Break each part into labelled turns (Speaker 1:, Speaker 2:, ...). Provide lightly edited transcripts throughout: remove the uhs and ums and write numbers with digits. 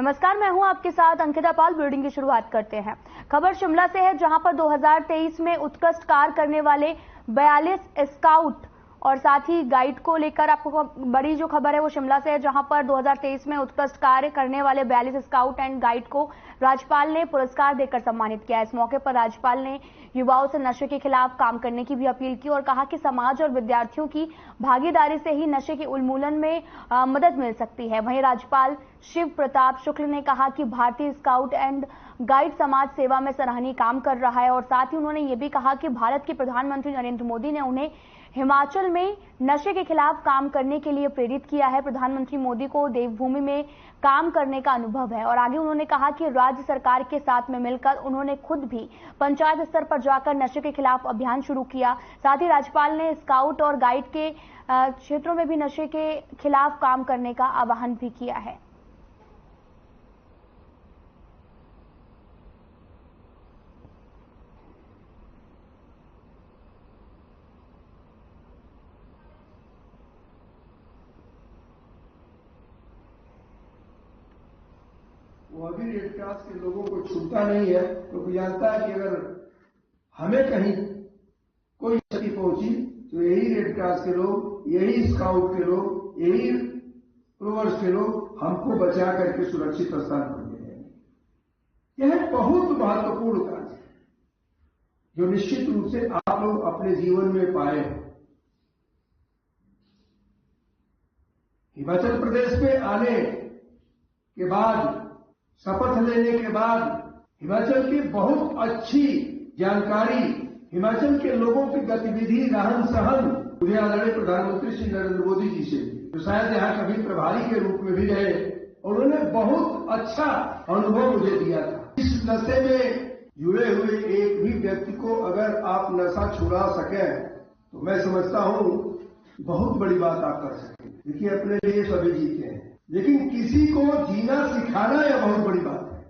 Speaker 1: नमस्कार, मैं हूं आपके साथ अंकिता पाल। ब्रीडिंग की शुरुआत करते हैं। खबर शिमला से है, जहां पर 2023 में उत्कृष्ट कार्य करने वाले 42 स्काउट और साथ ही गाइड को लेकर आपको बड़ी जो खबर है वो शिमला से है, जहां पर 2023 में उत्कृष्ट कार्य करने वाले 42 स्काउट एंड गाइड को राज्यपाल ने पुरस्कार देकर सम्मानित किया। इस मौके पर राज्यपाल ने युवाओं से नशे के खिलाफ काम करने की भी अपील की और कहा कि समाज और विद्यार्थियों की भागीदारी से ही नशे के उन्मूलन में मदद मिल सकती है। वहीं राज्यपाल शिव प्रताप शुक्ल ने कहा कि भारतीय स्काउट एंड गाइड समाज सेवा में सराहनीय काम कर रहा है और साथ ही उन्होंने ये भी कहा कि भारत के प्रधानमंत्री नरेंद्र मोदी ने उन्हें हिमाचल में नशे के खिलाफ काम करने के लिए प्रेरित किया है। प्रधानमंत्री मोदी को देवभूमि में काम करने का अनुभव है और आगे उन्होंने कहा कि राज्य सरकार के साथ में मिलकर उन्होंने खुद भी पंचायत स्तर पर जाकर नशे के खिलाफ अभियान शुरू किया। साथ ही राज्यपाल ने स्काउट और गाइड के क्षेत्रों में भी नशे के खिलाफ काम करने का आह्वान भी किया है।
Speaker 2: वो अभी रेड क्रॉस के लोगों को छूटता नहीं है, क्योंकि जानता है कि अगर हमें कहीं कोई क्षति पहुंची तो यही रेड क्रॉस के लोग, यही स्काउट के लोग, यही रोवर्स के लोग हमको बचा करके सुरक्षित स्थान पर ले जाएंगे। यह बहुत महत्वपूर्ण कार्य है जो निश्चित रूप से आप लोग अपने जीवन में पाए हो। हिमाचल प्रदेश में आने के बाद, शपथ लेने के बाद हिमाचल की बहुत अच्छी जानकारी, हिमाचल के लोगों की गतिविधि, रहन सहन मुझे आदरणीय प्रधानमंत्री श्री नरेंद्र मोदी जी से, जो शायद यहाँ कभी प्रभारी के रूप में भी रहे, उन्होंने बहुत अच्छा अनुभव मुझे दिया था। इस नशे में जुड़े हुए एक भी व्यक्ति को अगर आप नशा छुड़ा सके तो मैं समझता हूं बहुत बड़ी बात आप कर सकते हैं। देखिए, अपने लिए सभी जीते हैं, लेकिन किसी को जीना सिखाना यह बहुत बड़ी बात है।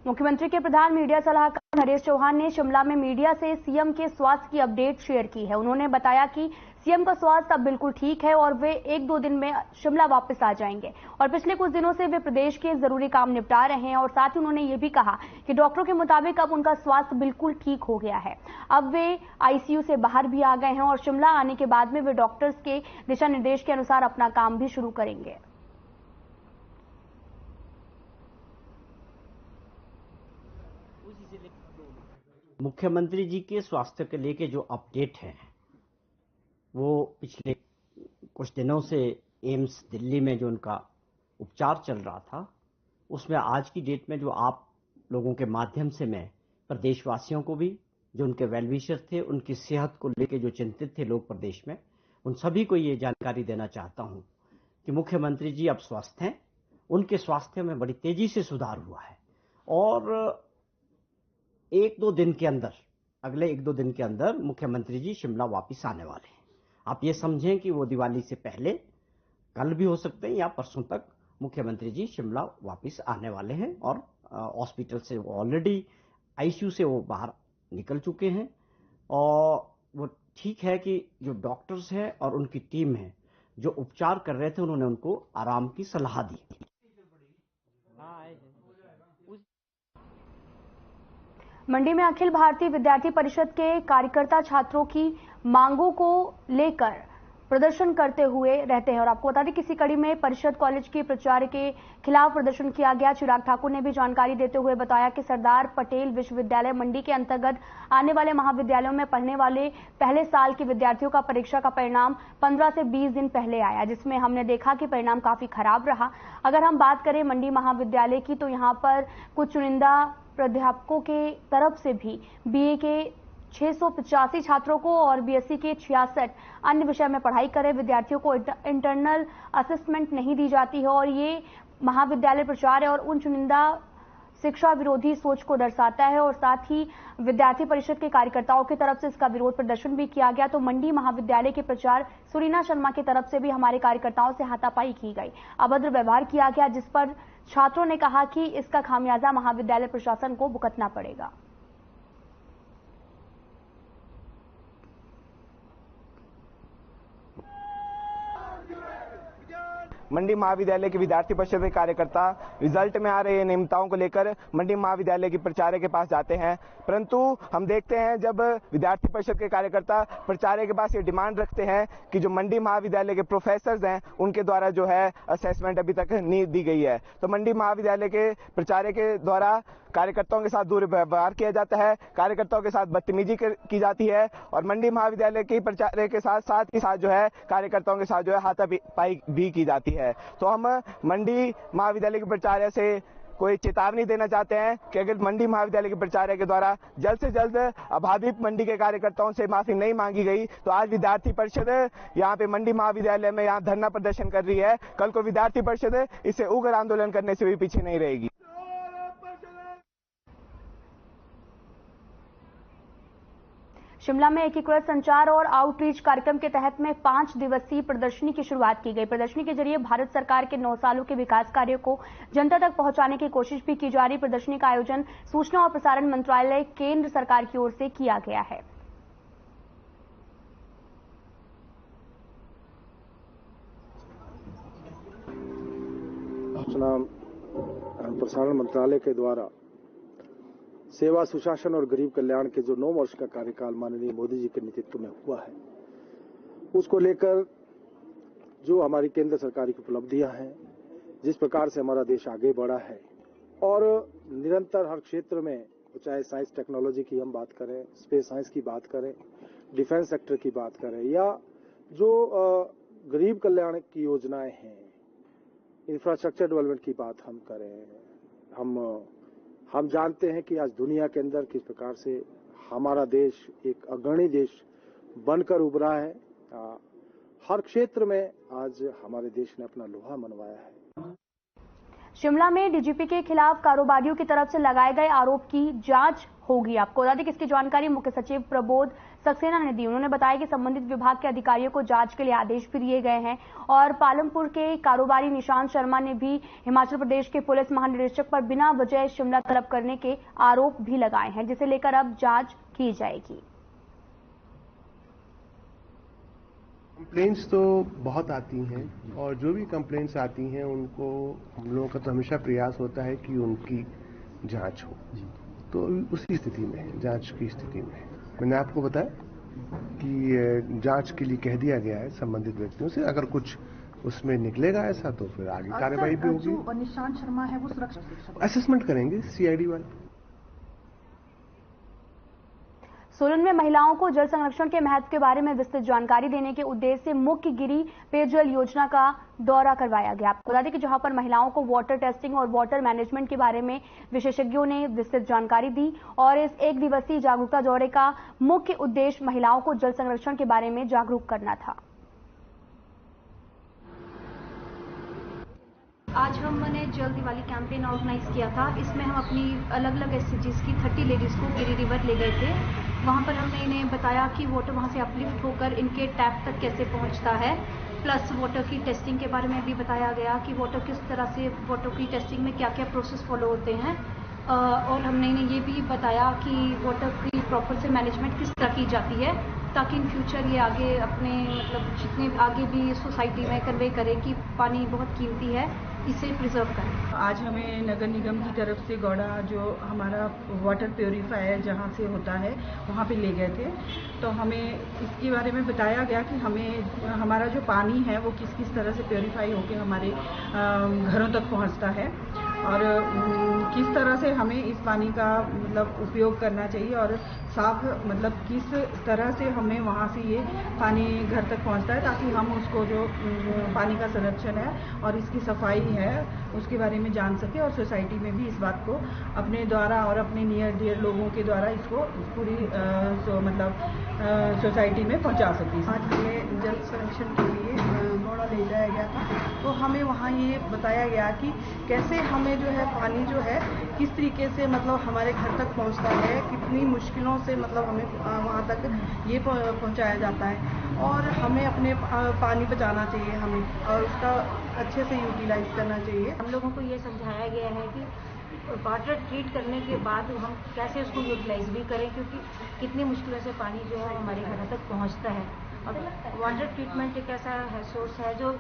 Speaker 1: मुख्यमंत्री के प्रधान मीडिया सलाहकार नरेश चौहान ने शिमला में मीडिया से सीएम के स्वास्थ्य की अपडेट शेयर की है। उन्होंने बताया कि सीएम का स्वास्थ्य अब बिल्कुल ठीक है और वे 1-2 दिन में शिमला वापस आ जाएंगे और पिछले कुछ दिनों से वे प्रदेश के जरूरी काम निपटा रहे हैं और साथ ही उन्होंने ये भी कहा कि डॉक्टरों के मुताबिक अब उनका स्वास्थ्य बिल्कुल ठीक हो गया है। अब वे आईसीयू से बाहर भी आ गए हैं और शिमला आने के बाद में वे डॉक्टर्स के दिशा निर्देश के अनुसार अपना काम भी शुरू करेंगे।
Speaker 3: मुख्यमंत्री जी के स्वास्थ्य के लेके जो अपडेट है वो पिछले कुछ दिनों से एम्स दिल्ली में जो उनका उपचार चल रहा था, उसमें आज की डेट में जो आप लोगों के माध्यम से मैं प्रदेशवासियों को भी, जो उनके वेलविशर थे, उनकी सेहत को लेके जो चिंतित थे लोग प्रदेश में, उन सभी को ये जानकारी देना चाहता हूं कि मुख्यमंत्री जी अब स्वस्थ हैं। उनके स्वास्थ्य में बड़ी तेजी से सुधार हुआ है और 1-2 दिन के अंदर, अगले 1-2 दिन के अंदर मुख्यमंत्री जी शिमला वापस आने वाले हैं। आप ये समझें कि वो दिवाली से पहले, कल भी हो सकते हैं या परसों तक, मुख्यमंत्री जी शिमला वापस आने वाले हैं और हॉस्पिटल से वो ऑलरेडी आईसीयू से वो बाहर निकल चुके हैं और वो ठीक है कि जो डॉक्टर्स हैं और उनकी टीम है जो उपचार कर रहे थे, उन्होंने उनको आराम की सलाह दी।
Speaker 1: मंडी में अखिल भारतीय विद्यार्थी परिषद के कार्यकर्ता छात्रों की मांगों को लेकर प्रदर्शन करते हुए रहते हैं और आपको बता दें किसी कड़ी में परिषद कॉलेज के प्राचार्य के खिलाफ प्रदर्शन किया गया। चिराग ठाकुर ने भी जानकारी देते हुए बताया कि सरदार पटेल विश्वविद्यालय मंडी के अंतर्गत आने वाले महाविद्यालयों में पढ़ने वाले पहले साल के विद्यार्थियों का परीक्षा का परिणाम 15 से 20 दिन पहले आया, जिसमें हमने देखा कि परिणाम काफी खराब रहा। अगर हम बात करें मंडी महाविद्यालय की, तो यहाँ पर कुछ चुनिंदा प्राध्यापकों के तरफ से भी बीए के 685 छात्रों को और बीएससी के 66 अन्य विषय में पढ़ाई करे विद्यार्थियों को इंटरनल असेसमेंट नहीं दी जाती है और ये महाविद्यालय प्राचार्य और उन चुनिंदा शिक्षा विरोधी सोच को दर्शाता है और साथ ही विद्यार्थी परिषद के कार्यकर्ताओं की तरफ से इसका विरोध प्रदर्शन भी किया गया। तो मंडी महाविद्यालय के प्राचार्य सुरीना शर्मा की तरफ से भी हमारे कार्यकर्ताओं से हाथापाई की गई, अभद्र व्यवहार किया गया, जिस पर छात्रों ने कहा कि इसका खामियाजा महाविद्यालय प्रशासन को भुगतना पड़ेगा।
Speaker 4: मंडी महाविद्यालय के विद्यार्थी परिषद के कार्यकर्ता रिजल्ट में आ रहे नियमितताओं को लेकर मंडी महाविद्यालय की प्राचार्य के पास जाते हैं, परंतु हम देखते हैं जब विद्यार्थी परिषद के कार्यकर्ता प्राचार्य के पास ये डिमांड रखते हैं कि जो मंडी महाविद्यालय के प्रोफेसर्स हैं उनके द्वारा जो है असेसमेंट अभी तक नहीं दी गई है, तो मंडी महाविद्यालय के प्राचार्य के द्वारा कार्यकर्ताओं के साथ दुर्व्यवहार किया जाता है, कार्यकर्ताओं के साथ बदतमीजी की जाती है और मंडी महाविद्यालय के प्राचार्य के साथ ही साथ जो है कार्यकर्ताओं के साथ जो है हाथापाई भी की जाती है। तो हम मंडी महाविद्यालय के प्राचार्य से कोई चेतावनी देना चाहते हैं कि अगर मंडी महाविद्यालय के प्राचार्य के द्वारा जल्द से जल्द अबाधित मंडी के कार्यकर्ताओं से माफी नहीं मांगी गई तो आज विद्यार्थी परिषद यहाँ पे मंडी महाविद्यालय में यहाँ धरना प्रदर्शन कर रही है। कल को विद्यार्थी परिषद इससे उग्र आंदोलन करने से भी पीछे नहीं रहेगी।
Speaker 1: शिमला में एकीकृत संचार और आउटरीच कार्यक्रम के तहत में 5 दिवसीय प्रदर्शनी की शुरुआत की गई। प्रदर्शनी के जरिए भारत सरकार के 9 सालों के विकास कार्यों को जनता तक पहुंचाने की कोशिश भी की जा रही। प्रदर्शनी का आयोजन सूचना और प्रसारण मंत्रालय केंद्र सरकार की ओर से किया गया है।
Speaker 5: सूचना प्रसारण मंत्रालय के द्वारा सेवा, सुशासन और गरीब कल्याण के जो 9 वर्ष का कार्यकाल माननीय मोदी जी के नेतृत्व में हुआ है, उसको लेकर जो हमारी केंद्र सरकार की उपलब्धियां हैं, जिस प्रकार से हमारा देश आगे बढ़ा है और निरंतर हर क्षेत्र में, चाहे साइंस टेक्नोलॉजी की हम बात करें, स्पेस साइंस की बात करें, डिफेंस सेक्टर की बात करें या जो गरीब कल्याण की योजनाएं हैं, इंफ्रास्ट्रक्चर डेवलपमेंट की बात हम करें, हम जानते हैं कि आज दुनिया के अंदर किस प्रकार से हमारा देश एक अग्रणी देश बनकर उभरा है। हर क्षेत्र में आज हमारे देश ने अपना लोहा मनवाया है।
Speaker 1: शिमला में डीजीपी के खिलाफ कारोबारियों की तरफ से लगाए गए आरोप की जांच होगी। आपको बता दें कि इसकी जानकारी मुख्य सचिव प्रबोध सक्सेना ने दी। उन्होंने बताया कि संबंधित विभाग के अधिकारियों को जांच के लिए आदेश भी दिए गए हैं और पालमपुर के कारोबारी निशांत शर्मा ने भी हिमाचल प्रदेश के पुलिस महानिदेशक पर बिना वजह शिमला तलब करने के आरोप भी लगाए हैं, जिसे लेकर अब जांच की जाएगी।
Speaker 6: कंप्लेंट्स तो बहुत आती हैं और जो भी कंप्लेंट्स आती हैं उनको हम लोगों का तो हमेशा प्रयास होता है कि उनकी जांच हो। तो उसी स्थिति में है, जांच की स्थिति में है। मैंने आपको बताया कि जांच के लिए कह दिया गया है संबंधित व्यक्तियों से। अगर कुछ उसमें निकलेगा ऐसा तो फिर आगे कार्रवाई भी होगी।
Speaker 7: जो निशांत शर्मा है वो सुरक्षा
Speaker 6: असेसमेंट करेंगे सीआईडी वाले।
Speaker 1: सोलन में महिलाओं को जल संरक्षण के महत्व के बारे में विस्तृत जानकारी देने के उद्देश्य से मुख्य गिरी पेयजल योजना का दौरा करवाया गया। आपको बता दें कि जहां पर महिलाओं को वाटर टेस्टिंग और वाटर मैनेजमेंट के बारे में विशेषज्ञों ने विस्तृत जानकारी दी और इस 1 दिवसीय जागरूकता दौरे का मुख्य उद्देश्य महिलाओं को जल संरक्षण के बारे में जागरूक करना था।
Speaker 8: आज हमने जल दिवाली कैंपेन ऑर्गेनाइज किया था। इसमें हम अपनी अलग अलग एसएचजीज की 30 लेडीज को गिरी रिवर ले गए थे। वहाँ पर हमने इन्हें बताया कि वाटर वहाँ से अपलिफ्ट होकर इनके टैप तक कैसे पहुँचता है, प्लस वाटर की टेस्टिंग के बारे में भी बताया गया कि वाटर किस तरह से, वाटर की टेस्टिंग में क्या क्या प्रोसेस फॉलो होते हैं और हमने इन्हें ये भी बताया कि वाटर की प्रॉपर से मैनेजमेंट किस तरह की जाती है ताकि इन फ्यूचर ये आगे अपने मतलब जितने आगे भी सोसाइटी में कन्वे करे कि पानी बहुत कीमती है, इसे प्रिजर्व करें।
Speaker 7: आज हमें नगर निगम की तरफ से गौड़ा जो हमारा वाटर प्योरीफायर जहाँ से होता है वहाँ पे ले गए थे, तो हमें इसके बारे में बताया गया कि हमें हमारा जो पानी है वो किस किस तरह से प्योरीफाई होकर हमारे घरों तक पहुँचता है और किस तरह से हमें इस पानी का मतलब उपयोग करना चाहिए और साफ मतलब किस तरह से हमें वहाँ से ये पानी घर तक पहुँचता है ताकि हम उसको जो पानी का संरक्षण है और इसकी सफाई है उसके बारे में जान सके और सोसाइटी में भी इस बात को अपने द्वारा और अपने नियर डियर लोगों के द्वारा इसको पूरी सोसाइटी में पहुँचा सके। आज हमें जल संरक्षण के लिए गौड़ा ले जाया गया था, तो हमें वहाँ ये बताया गया कि कैसे हमें जो है पानी जो है किस तरीके से मतलब हमारे घर तक पहुँचता है, कितनी मुश्किलों से मतलब हमें वहाँ तक ये पहुँचाया जाता है और हमें अपने पानी बचाना चाहिए हमें और उसका अच्छे से यूटिलाइज करना चाहिए।
Speaker 8: हम लोगों को ये समझाया गया है कि वाटर ट्रीट करने के बाद हम कैसे उसको यूटिलाइज भी करें क्योंकि कितनी मुश्किलों से पानी जो है हमारे घर तक पहुँचता है। अब वाटर ट्रीटमेंट एक ऐसा सोर्स है जो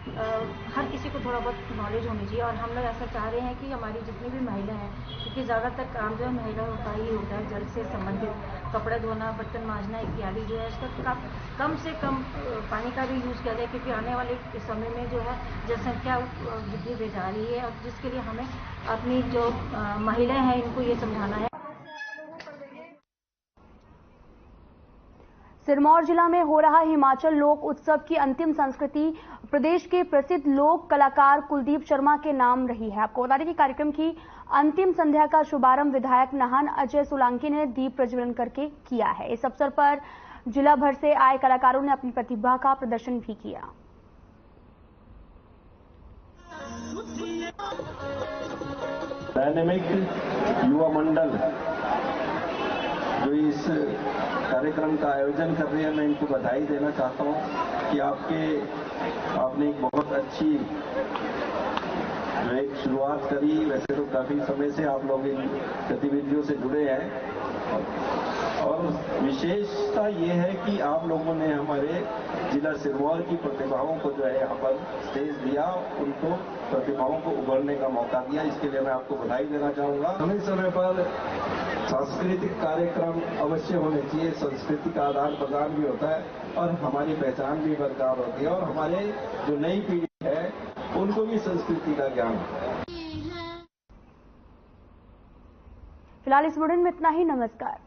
Speaker 8: हर किसी को थोड़ा बहुत नॉलेज होनी चाहिए। और हम लोग ऐसा चाह रहे हैं कि हमारी जितनी भी महिलाएं हैं, क्योंकि ज़्यादातर काम जो है महिलाओं का ही होता है, जल से संबंधित कपड़े धोना, बर्तन मांजना इत्यादि जो है, इसका कम से कम पानी का भी यूज़ किया जाए, क्योंकि आने वाले समय में जो है जनसंख्या वृद्धि हो जा रही है, और जिसके लिए हमें अपनी जो महिलाएं हैं इनको ये समझाना है।
Speaker 1: सिरमौर जिला में हो रहा हिमाचल लोक उत्सव की अंतिम संस्कृति प्रदेश के प्रसिद्ध लोक कलाकार कुलदीप शर्मा के नाम रही है। आपको बता दें कि कार्यक्रम की अंतिम संध्या का शुभारंभ विधायक नाहन अजय सोलंकी ने दीप प्रज्वलन करके किया है। इस अवसर पर जिला भर से आए कलाकारों ने अपनी प्रतिभा का प्रदर्शन भी किया।
Speaker 9: डायनेमिक युवा मंडल जो इस कार्यक्रम का आयोजन कर रही है, मैं इनको बधाई देना चाहता हूं कि आपने एक बहुत अच्छी जो एक शुरुआत करी। वैसे तो काफी समय से आप लोग इन गतिविधियों से जुड़े हैं, और विशेषता ये है कि आप लोगों ने हमारे जिला सिरमौर की प्रतिभाओं को जो है यहाँ पर स्टेज दिया, उनको प्रतिभाओं को उभरने का मौका दिया। इसके लिए मैं आपको बधाई देना चाहूंगा। समय समय पर सांस्कृतिक कार्यक्रम अवश्य होने चाहिए, संस्कृति का आदान प्रदान भी होता है और हमारी पहचान भी बरकरार होती है, और हमारे जो नई पीढ़ी है उनको भी संस्कृति का ज्ञान होता है।
Speaker 1: फिलहाल इस बुलेटिन में इतना ही। नमस्कार।